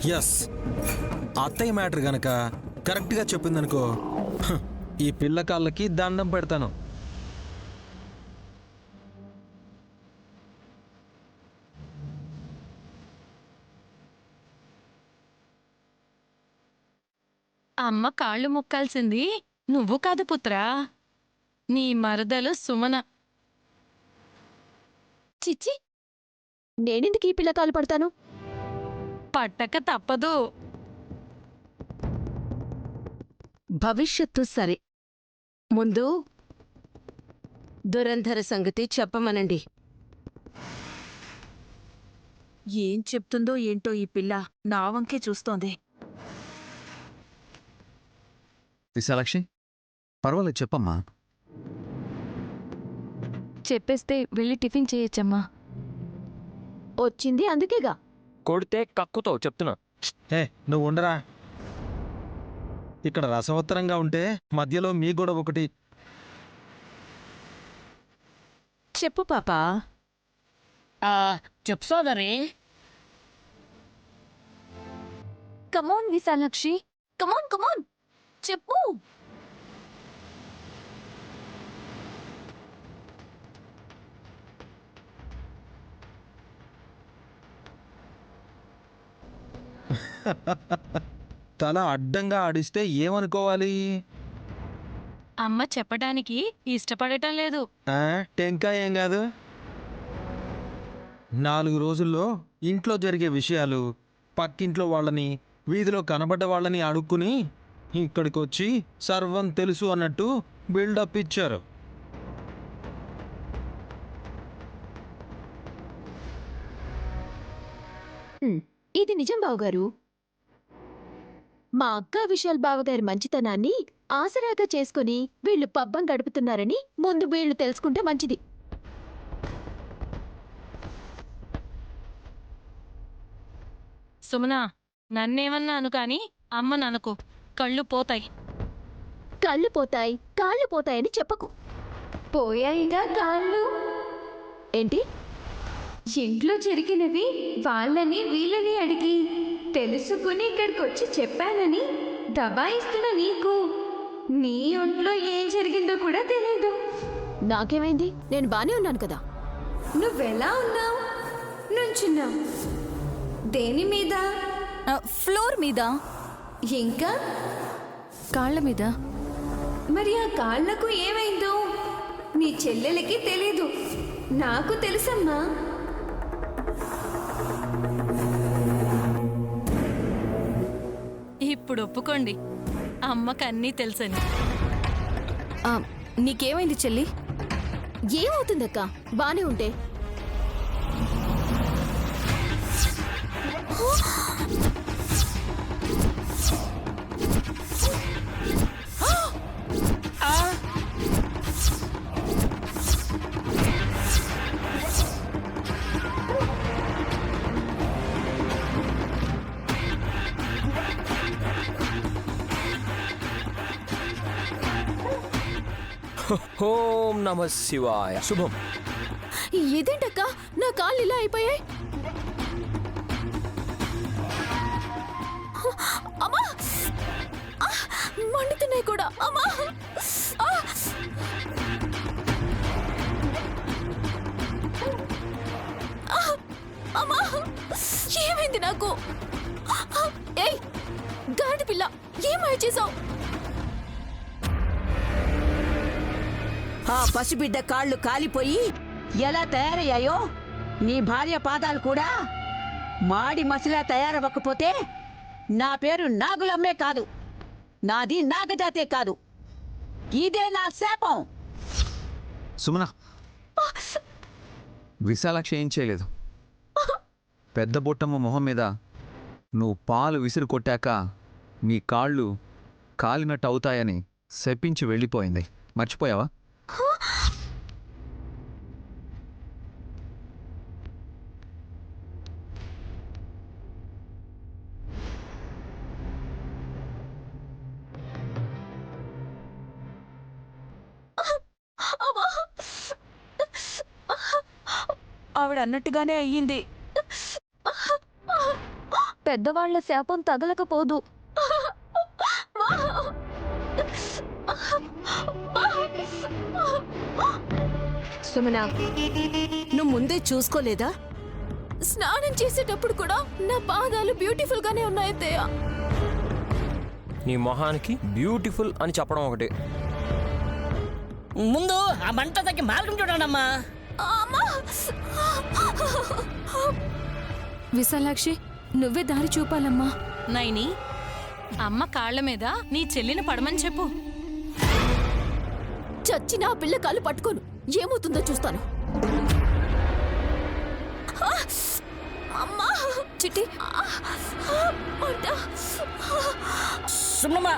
Yes, అత్తయ్య matter గనక కరెక్ట్గా చెప్పిందనుకో, ఈ పిల్ల కాళ్ళకి దండం పెడతాను. అమ్మ కాళ్ళు మొక్కాల్సింది నువ్వు కాదు పుత్రా, నీ మరదలు సుమన. చిచ్చి, నేనెందుకు ఈ పిల్లకాలు పడతాను? పట్టక తప్పదు. భవిష్యత్తు సరే, ముందు దురంధర సంగతి చెప్పమనండి. ఏం చెప్తుందో ఏంటో ఈ పిల్ల నా వంకే చూస్తోంది. విశాలాక్షి, పర్వాలేదు చెప్పమ్మా. చెప్పేస్తే వెళ్ళి టిఫిన్ చేయొచ్చమ్మా. వచ్చింది అందుకేగా. కొడితే కక్కుతో చెప్తున్నా. ఏ నువ్వు ఉండరా, ఇక్కడ రసవత్తరంగా ఉంటే మధ్యలో మీ గొడవ ఒకటి. చెప్పు పాపా. చెప్పు సోదరి. కమోన్ విశాలాక్షి, కమోన్ కమోన్, చెప్పు. తల అడ్డంగా ఆడిస్తే ఏమనుకోవాలి? అమ్మ చెప్పడానికి ఇష్టపడటం లేదు. టెంకాయ ఏం కాదు. 4 రోజుల్లో ఇంట్లో జరిగే విషయాలు పక్కింట్లో వాళ్ళని, వీధిలో కనబడ్డ వాళ్ళని అడుక్కుని ఇక్కడికి వచ్చి సర్వం తెలుసు అన్నట్టు బిల్డప్ ఇచ్చారు. ఇది నిజం బావగారు. మా అక్క విశాల్ బావగారి మంచితనాన్ని ఆసరాగా చేసుకుని వీళ్ళు పబ్బం గడుపుతున్నారని ముందు వీళ్ళు తెలుసుకుంటే మంచిది. సుమన, నన్నేమన్నాను కాని అమ్మననుకో, కళ్ళు పోతాయి. కళ్ళు పోతాయి, కాళ్ళు పోతాయని చెప్పకు. పోయాయిగా కాళ్ళు. ఏంటి? ఇంట్లో జరిగినవి వాళ్ళని వీళ్ళని అడిగి తెలుసుకుని ఇక్కడికి వచ్చి చెప్పానని దబాయిస్తున్న నీకు నీ ఒంట్లో ఏం జరిగిందో కూడా తెలీదు. నాకేమైంది? నేను బానే ఉన్నాను కదా. నువ్వెలా ఉన్నావు? నుంచున్నావు దేని మీద? ఫ్లోర్ మీద, ఇంకా కాళ్ళ మీద. మరి ఆ కాళ్లకు ఏమైందో నీ చెల్లెలకి తెలీదు, నాకు తెలుసమ్మా. ఇప్పుడు ఒప్పుకోండి, అమ్మకన్నీ తెలుసని. నీకేమైంది చెల్లి? ఏమవుతుందక్క బానే ఉంటే? ఓం నమ శివాయ. శుభం. ఇదేంటక్క, నా కాళ్ళు ఇలా అయిపోయాయి? అమ్మా, మండుతున్నాయి కూడా. అమ్మా, అమ్మా, ఏమైంది నాకు? ఏయ్ గాడి పిల్ల, ఏమై చేసావు? ఆ పసిబిడ్డ కాళ్ళు కాలిపోయి ఎలా తయారయ్యాయో నీ భార్య పాదాలు కూడా మాడి మసిలా తయారవ్వకపోతే నా పేరు నాగులమ్మే కాదు, నాది నాగజాతే కాదు. ఇదే నా శాపం. సుమన, విశాలాక్షి ఏం చేయలేదు. పెద్ద బొట్టమ్మ మొహం మీద నువ్వు పాలు విసిరి కొట్టాక నీ కాళ్ళు కాలినట్టు అవుతాయని శపించి వెళ్ళిపోయింది. మర్చిపోయావా? ఆవిడ అన్నట్టుగానే అయ్యింది. పెద్దవాళ్ల శాపం తగలకపోదు. సుమనా, నువ్వు ముందే చూసుకోలేదా? స్నానం చేసేటప్పుడు కూడా నా పాదాలు బ్యూటిఫుల్ గానే ఉన్నాయి అత్తయ్య. నీ మొహానికి బ్యూటిఫుల్ అని చెప్పడం ఒకటే. ముందు ఆ మంట తగ్గి మార్గం చూడండి అమ్మా. విశాలాక్షి, నువ్వే దారి చూపాలమ్మా. నైని, అమ్మ కాళ్ల మీద నీ చెల్లిని పడమని చెప్పు. చచ్చిన ఆ పిల్ల కాళ్ళు పట్టుకోను, ఏమవుతుందో చూస్తాను. అమ్మా చిట్టి, సుమ్మమ్మ,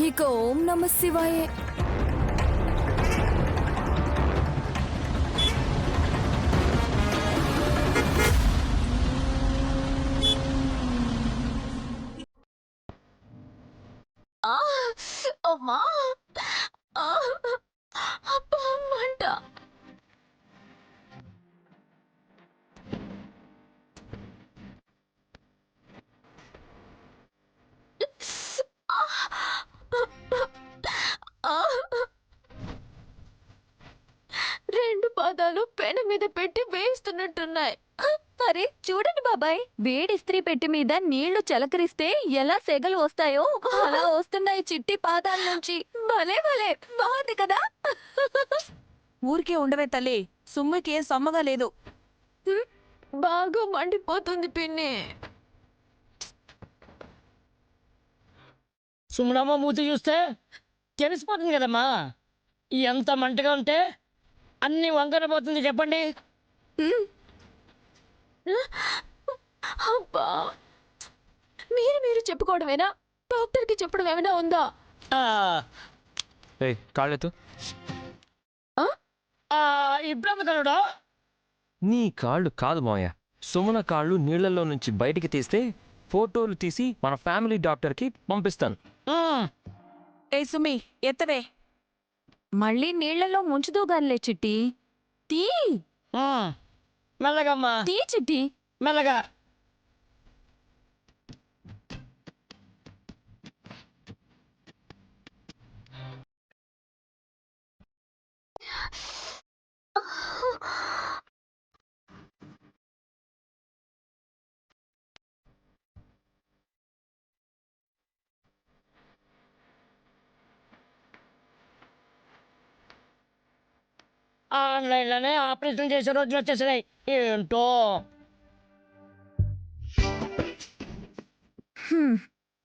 ఇక ఓం నమ శివాయే. అమ్మా, అబ్బా మంట. రెండు పాదాలు పెన మీద పెట్టి వేస్తున్నట్టున్నాయి. అరే చూడండి బాబాయ్, వేడి ఇస్త్రీ పెట్టి మీద నీళ్లు చలకరిస్తే ఎలా సెగలు వస్తాయో అలా వస్తున్నాయి చిట్టి పాదాల నుంచి. భలే భలే బాగుంది కదా. ఊరికే ఉండవే తల్లి, సుమ్ముకి ఏం సమ్మగా లేదు. బాగా మండిపోతుంది పిన్ని. సుమ్మమ్మ మూతి చూస్తే తెలిసిపోతుంది కదమ్మా. ఎంత మంటగా ఉంటే అన్ని వంకర పోతుంది చెప్పండి. అబ్బా, మీరు చెప్పుకోవడమేనా? డాక్టర్కి చెప్పడం ఏమైనా ఉందా? ఏయ్ కాళ్ళెత్తు. ఇప్పుడు కనుడా నీ కాళ్ళు కాదు మావయ్య, సుమన కాళ్ళు నీళ్లలో నుంచి బయటికి తీస్తే ఫోటోలు తీసి మన ఫ్యామిలీ డాక్టర్కి పంపిస్తాను. ఏ సుమి, ఎత్తవే. మళ్ళీ నీళ్లలో ముంచుదూగానిలే చిట్టి. తీ మెల్లగమ్మా, తీ చిట్టి. మెల్లగా. ఆన్లైన్లోనే ఆపరేషన్ చేసే రోజులు వచ్చేసినాయి. ఏంటో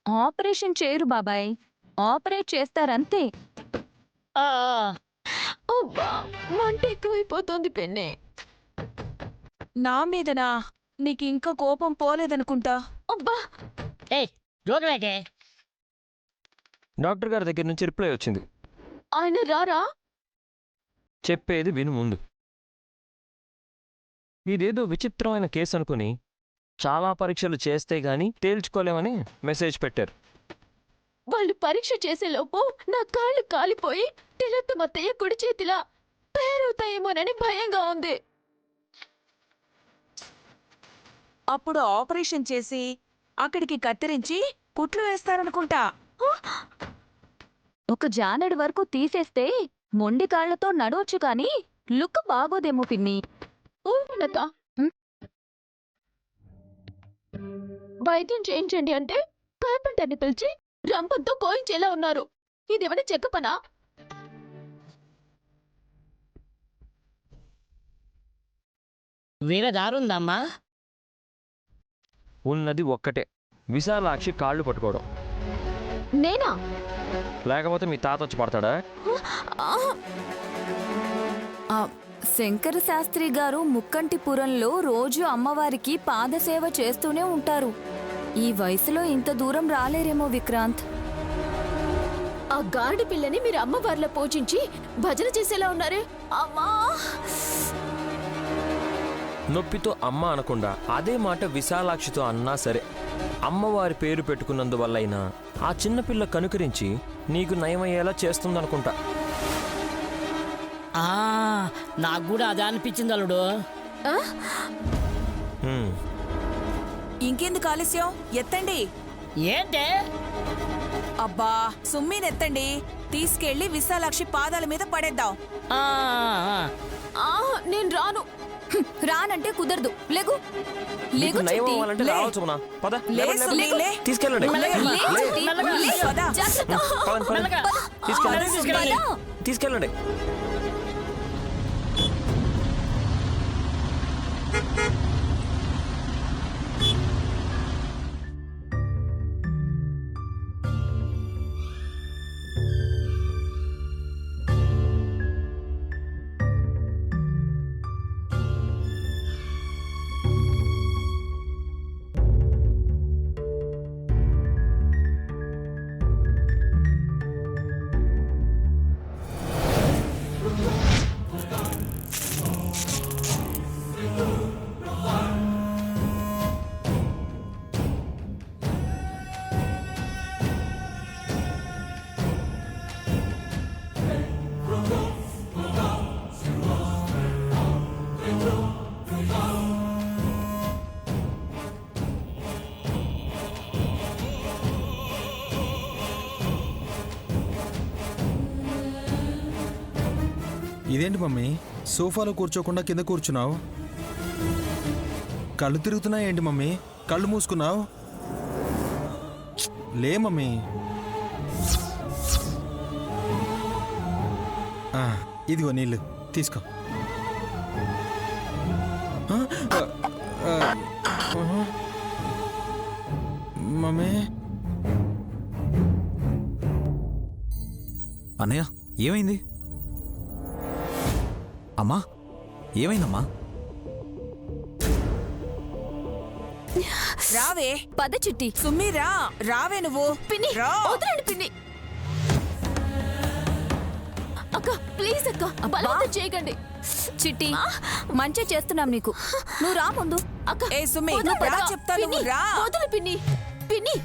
ఆపరేషన్ చేయరు బాబాయ్, ఆపరేట్ చేస్తారంతే. అబ్బా, మంట ఎక్కువైపోతుంది పిన్ని. నా మీదనా? నీకు ఇంకా కోపం పోలేదనుకుంటా. అబ్బా, జోకులేకే. డాక్టర్ గారి దగ్గర నుంచి రిప్లై వచ్చింది. ఆయన రారా? చెప్పేది విను ముందు. ఇదేదో విచిత్రమైన కేసు అనుకుని చాలా పరీక్షలు చేస్తే గానీ తేల్చుకోలేమని మెసేజ్ పెట్టారు. వాళ్ళు పరీక్ష చేసేలోపు నా కాళ్ళు కాలిపోయి తిలత్తమత్తయ్య కుడి చేతిలా తయారవుతాయేమోనని భయంగా ఉంది. అప్పుడు ఆపరేషన్ చేసి అక్కడికి కత్తిరించి కుట్లు వేస్తారనుకుంటా. ఒక జానడి వరకు తీసేస్తే మొండి కాళ్లతో నడవచ్చు కాని లుక్ బాగోదేమో పిన్ని. లత, వైద్యం చేయించండి అంటే కార్పెంటర్ని పిలిచి రంపంతో కోయించేలా ఉన్నారు. ఇదేమైనా చెక్క పనా? వేరే దారుందమ్మా. ఉన్నది ఒక్కటే, విశాలాక్షి కాళ్ళు పట్టుకోవడం. నేనా? లేకపోతే మీ తాత వచ్చి పడతాడా? శంకర శాస్త్రి గారు ముక్కంటిపురంలో రోజు అమ్మవారికి పాదసేవ చేస్తూనే ఉంటారు. ఈ వయసులో ఇంత దూరం రాలేరేమో విక్రాంత్. ఆ గాడి పిల్లని మీరు అమ్మవారిలో పూజించి భజన చేసేలా ఉన్నారే. అమ్మా, నొప్పితో అమ్మ అనకుండా అదే మాట విశాలాక్షితో అన్నా సరే అమ్మవారి పేరు పెట్టుకున్నందువల్లైనా ఆ చిన్నపిల్ల కనుకరించి నీకు నయమయ్యేలా చేస్తుందనుకుంటా. నాకు కూడా అదే అనిపించింది అల్లుడు. హ్మ్. ఇంకెందుకు ఆలస్యం, ఎత్తండి. ఏంటే? అబ్బా సుమ్మీనెత్తండి, తీసుకెళ్లి విశాలాక్షి పాదాల మీద పడేద్దాం. ఆ, నేను రాను. రానంటే కుదరదు. లేకు నీకు నయం అవ్వాలంటే రావచ్చు సుమన. పద, లే లేవండి, సుమ్మీ, లేవండి. లే. తీసుకెళ్ళండి. పద. పదండి, పదండి. మెల్లగా. తీసుకెళ్ళండి. తీసుకెళ్ళండి. ఇదేంటి మమ్మీ, సోఫాలో కూర్చోకుండా కింద కూర్చున్నావు? కళ్ళు తిరుగుతున్నాయి ఏంటి మమ్మీ? కళ్ళు మూసుకున్నావు? లే మమ్మీ. ఇదిగో నీళ్ళు తీసుకో. మమ్మీ. అన్నయ్య ఏమైంది? అమ్మా ఏమైందమ్మా? రావే. పద చిట్టి. సుమ్మీ రా. రావే నువ్వు. పిన్ని, రా. వదలండి పిన్ని. అక్క ప్లీజ్ అక్క, బలవంతం చేయకండి. చిట్టి, మంచి చేస్తున్నాం నీకు. నువ్వు రా ముందు. అక్క ఏ సుమ్మీ, వదలు, రా పద. చెప్తాను, పిన్ని, రా. వదలు పిన్ని. పిన్ని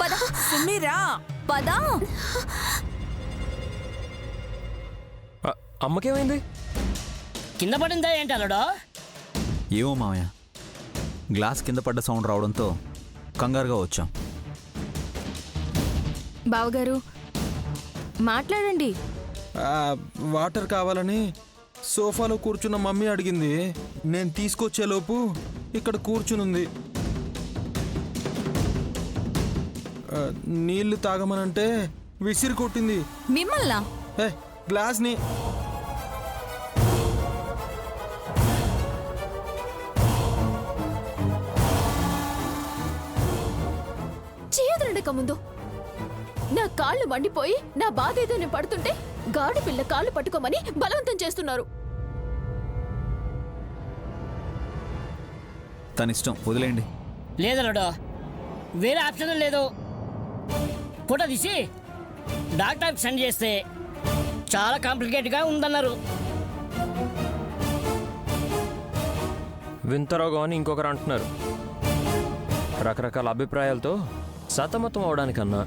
పద. సుమ్మీ రా. పద. అమ్మకేమైంది? కింద పడిందా ఏంటి అల్లుడు? ఏమో మామయ్య, గ్లాస్ కింద పడ్డ సౌండ్ రావడంతో కంగారుగా వచ్చాం. బావగారు మాట్లాడండి. వాటర్ కావాలని సోఫాలో కూర్చున్న మమ్మీ అడిగింది. నేను తీసుకొచ్చేలోపు ఇక్కడ కూర్చునుంది. నీళ్లు తాగమనంటే విసిరి కొట్టింది. మిమ్మల్నా? గ్లాస్ని. చేయదురండక ముందు. నా కాళ్ళు మండిపోయి నా బాధ ఏదో నేను పడుతుంటే గాడి పిల్ల కాళ్ళు పట్టుకోమని బలవంతం చేస్తున్నారు. తనిష్టం, వదిలేయండి. లేదల్లుడు, వేరే ఆప్షన్ లేదు. ఫోటో తీసి డాక్టర్కి సెండ్ చేస్తే చాలా కాంప్లికేట్గా ఉందన్నారు. వింత రోగం అని ఇంకొకరు అంటున్నారు. రకరకాల అభిప్రాయాలతో సతమతం అవడానికన్నా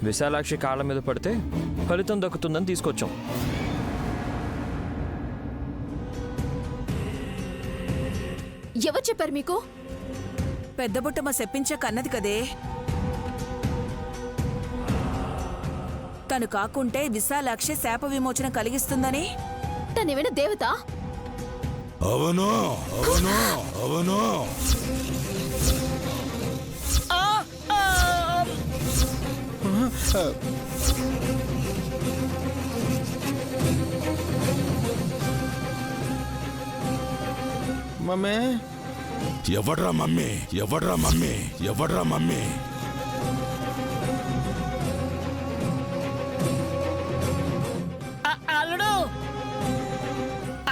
విశాలాక్షి కాళ్ళ మీద పడితే ఫలితం దక్కుతుందని తీసుకొచ్చాం. ఎవరు చెప్పారు మీకు? పెద్ద బుట్టమ్మ చెప్పించే కన్నది కదే. తను కాకుంటే విశాలాక్షి శాప విమోచన కలిగిస్తుందని. తనేమైనా దేవత? అవును అవును అవును. మమ్మీ. ఎవడ్రా మమ్మీ? ఎవడ్రా మమ్మీ? ఎవడ్రా మమ్మీ? అల్లుడు,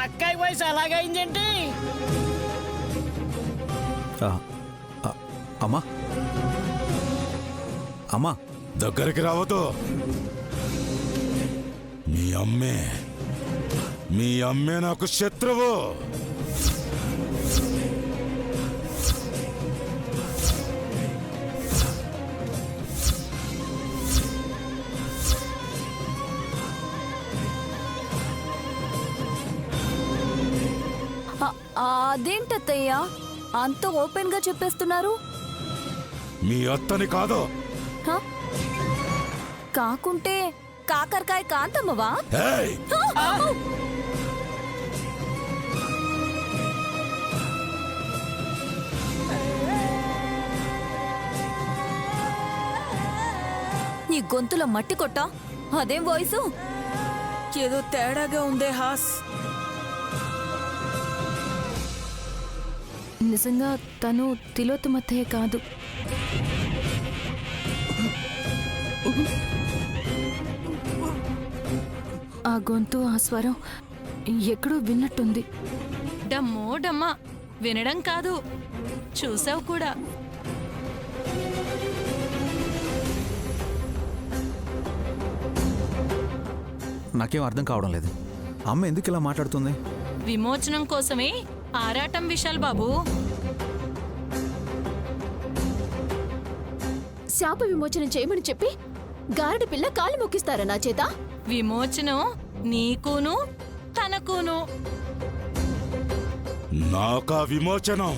అక్కాయి వయసు అలాగైందేంటి? అమ్మా అమ్మా, దగ్గరికి రావద్దు. మీ అమ్మే నాకు శత్రువు. అదేంటత్తయ్యా అంత ఓపెన్ గా చెప్పేస్తున్నారు? మీ అత్తని కాదు. హ? కాకుంటే కాకరకాయ కాంతమ్మవా? ఏయ్! నీ గొంతులో మట్టి కొట్టా? అదేం వాయిసు? ఏదో తేడాగా ఉందే హాస్. నిజంగా తను తిలోత్తమత్తయ్య కాదు. ఆ గొంతు ఆ స్వరం ఎక్కడో విన్నట్టుంది. డమ్మో డమ్మా, వినడం కాదు, చూసావు కూడా. నాకేం అర్థం కావడం లేదు. అమ్మ ఎందుకు ఇలా మాట్లాడుతుంది? విమోచనం కోసమే ఆరాటం విశాల్ బాబు. శాప విమోచనం చేయమని చెప్పి గారడ పిల్ల కాలు మొక్కిస్తారా నా చేత? విమోచనం నీకును తనకును. నాకా విమోచనం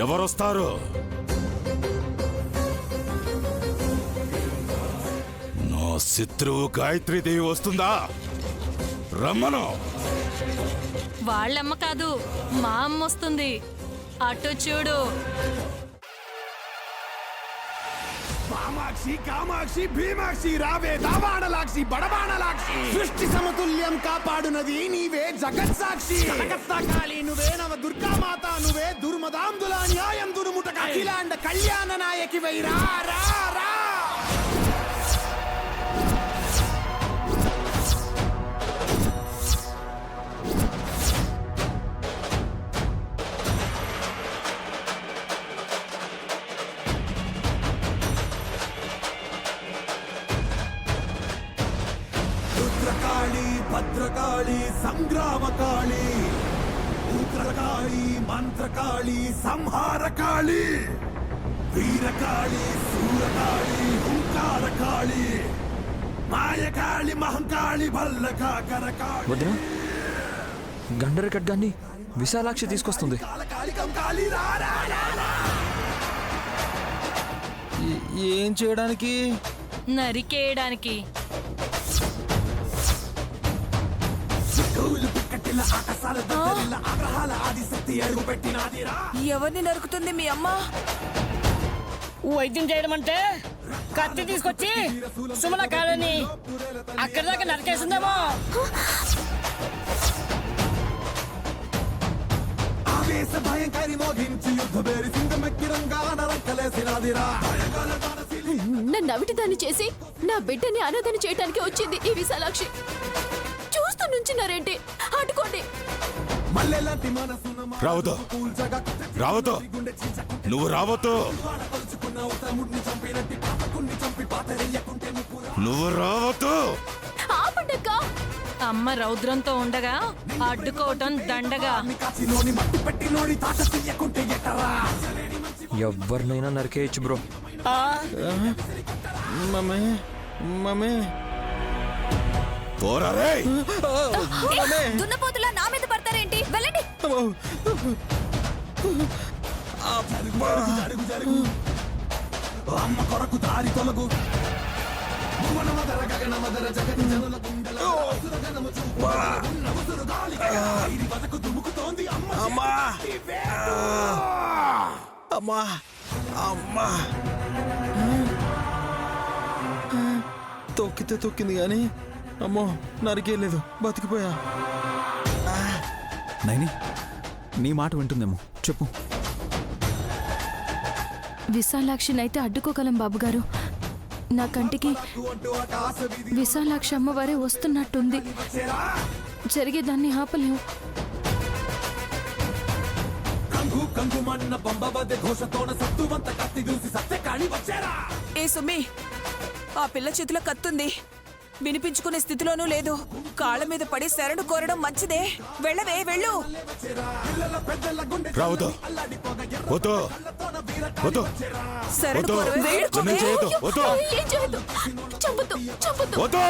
ఎవరొస్తారు? నా శత్రువు గాయత్రీదేవి వస్తుందా? రమ్మను. వాళ్ళమ్మ కాదు, మా అమ్మ వస్తుంది. అటు చూడు. కామాక్షి కామాక్షి భీమాక్షి రావే దావాణలాక్షి బడబాణలాక్షి సృష్టి సమతుల్యం కాపాడునది నీవే జగత్ సాక్షి కాళి నువ్వే నవ దుర్గామాత నువ్వే దుర్మదాంధుల న్యాయం దురుముట అఖిలాండ కళ్యాణ నాయకి వైరా రా రా. రుద్రకాళి భద్రకాళి సంగ్రామకాళి ఉగ్రకాళి మంత్రకాళి సంహారకాళి వీరకాళి శూరకాళి హుంకారకాళి మాయకాళి మహంకాళి భల్లకాకరకాళి. వదిన, గండర ఖడ్గాన్ని విశాలాక్షి తీసుకొస్తుంది. కాళికాళి రా రా రా రా. ఏం చేయడానికి? నరికేయడానికి. ఎవరిని నరుకుతుంది మీ అమ్మ? వైద్యం చేయడం అంటే కత్తి తీసుకొచ్చి సుమల కాలని అక్కడి దాకా నరికేసిందేమో. ఆవేశ భయంకరి మోగించి యుద్ధ బేరి సింగమెక్కిరంగా నరకలేసినాదిరా. నన్ను అవిటిదాన్ని చేసి నా బిడ్డని అనాథని చేయడానికి వచ్చింది ఈ విశాలాక్షి. చూస్తూ నుంచున్నారేంటి? అటుకోండి. రావద్దు, రావద్దు, నువ్వు రావద్దు, నువ్వు రావద్దు. ఆపండక్క. అమ్మ రౌద్రంతో ఉండగా అడ్డుకోవటం దండగా. ఎవరినైనా నరికేయచ్చు బ్రో. మమ్మీ మమ్మీ పోరా రే. దున్నపోతులా నా మీద పడతారేంటి? వెళ్ళండి. అమ్మ కొరకు దారి తొలగు. అమ్మా అమ్మా అమ్మా తొక్కితే తొక్కింది కానీ అమ్మో నరికేయలేదు, బతికిపోయా. నైని, నీ మాట వింటుందేమో, చెప్పు. విశాలాక్షినైతే అడ్డుకోగలం బాబుగారు. నా కంటికి విశాలాక్షి అమ్మవారే వస్తున్నట్టుంది. జరిగేదాన్ని ఆపలేము. ఏ సుమి, ఆ పిల్ల చేతిలో కత్తుంది. వినిపించుకునే స్థితిలోనూ లేదు. కాళ్ళ మీద పడి శరణు కోరడం మంచిదే. వెళ్ళవే, వెళ్ళు. రావద్దు, వద్దు, వద్దు, శరణు వద్దు, కోరవే, నన్ను చేయొద్దు, వద్దు, ఏం చేయొద్దు. చంపొద్దు, చంపొద్దు. వద్దు.